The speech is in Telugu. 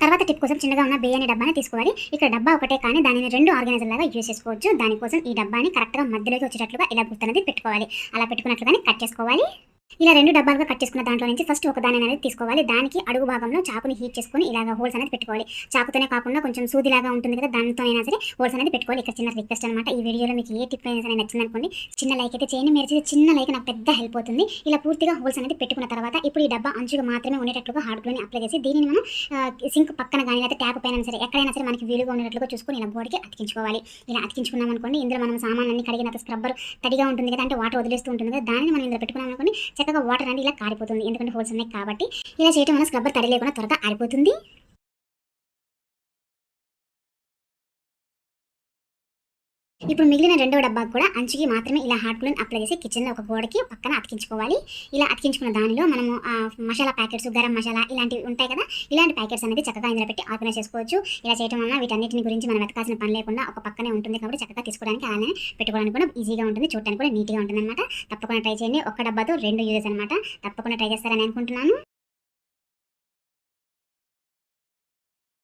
తర్వాత టిప్ కోసం చిన్నగా ఉన్న బియ్యాన్ని డబ్బాని తీసుకోవాలి. ఇక్కడ డబ్బా ఒకటే కానీ దానిని 2 ఆర్గనైజర్ లాగా యూజ్ చేసుకోవచ్చు. దానికోసం ఈ డబ్బాని కరెక్ట్‌గా మధ్యలోకి వచ్చేటట్లుగా ఇలా గుర్తనేది పెట్టుకోవాలి. అలా పెట్టుకున్నట్లుగానే కట్ చేసుకోవాలి. ఇలా 2 డబ్బాలుగా కట్ చేసుకున్న దాంట్లో నుంచి ఫస్ట్ ఒక దాన్ని అనేది తీసుకోవాలి. దానికి అడుగు భాగంలో చాకుని హీట్ చేసుకొని ఇలాగ హోల్స్ అనేది పెట్టుకోవాలి. చాకుతోనే కాకుండా కొంచెం సూదిలాగా ఉంటుంది కదా, దాంతోనైనా సరే హోల్స్ అనేది పెట్టుకోవాలి. ఇక్కడ చిన్న రిక్వెస్ట్ అనమాట. ఈ వీడియోలో మీకు ఏ టిప్ అయినా సరే నచ్చిందనుకోండి, చిన్న లైక్ అయితే చేయండి. మీరు చేసే చిన్న లైక్ నాకు పెద్ద హెల్ప్ అవుతుంది. ఇలా పూర్తిగా హోల్స్ అనేది పెట్టుకున్న తర్వాత ఇప్పుడు ఈ డబ్బా అంచుగా మాత్రమే ఉండేటట్లుగా హార్డ్ గ్లూని అప్లై చేసి దీనిని మనం సింక్ పక్కన కానీ లేదా ట్యాప్ పైన సరే ఎక్కడైనా సరే మనకి వీలుగా ఉండేటట్లుగా చూసుకొని ఇలా గోడకి అతికించుకోవాలి. ఇలా అతికించుకున్నాం అనుకోండి, ఇందులో మనం సామాన్లన్నీ కడిగిన స్క్రబ్బర్ తడిగా ఉంటుంది కదా, అంటే వాటర్ వదిలేస్తూ ఉంటుంది కదా, దానిని మనం ఇందులో పెట్టుకున్నాం అనుకోండి చక్కగా వాటర్ అనేది ఇలా కారిపోతుంది. ఎందుకంటే హోల్స్ ఉన్నాయి కాబట్టి ఇలా చేయడం వల్ల స్క్రబ్బర్ తడి లేకుండా త్వరగా ఆరిపోతుంది. ఇప్పుడు మిగిలిన రెండవ డబ్బాకు కూడా అంచుకి మాత్రమే ఇలా హాట్ గ్లూని అప్లై చేసి కిచెన్లో ఒక గోడకి పక్కన అతికించుకోవాలి. ఇలా అతికించుకున్న దానిలో మనము మసాలా ప్యాకెట్స్, గరం మసాలా ఇలాంటివి ఉంటాయి కదా, ఇలాంటి ప్యాకెట్స్ అనేది చక్కగా ఇందులో పెట్టి ఆర్గనైజ్ చేసుకోవచ్చు. ఇలా చేయడం వల్ల వీటన్నిటిని గురించి మనం వెతకాల్సిన పని లేకుండా ఒక పక్కనే ఉంటుంది కాబట్టి చక్కగా తీసుకోవడానికి అలానే పెట్టుకోవడానికి కూడా ఈజీగా ఉంటుంది, చూడడానికి కూడా నీట్గా ఉంటుంది అనమాట. తప్పకుండా ట్రై చేయండి. ఒక్క డబ్బాతో 2 యూజెస్ అనమాట. తప్పకుండా ట్రై చేస్తారని అనుకుంటున్నాను.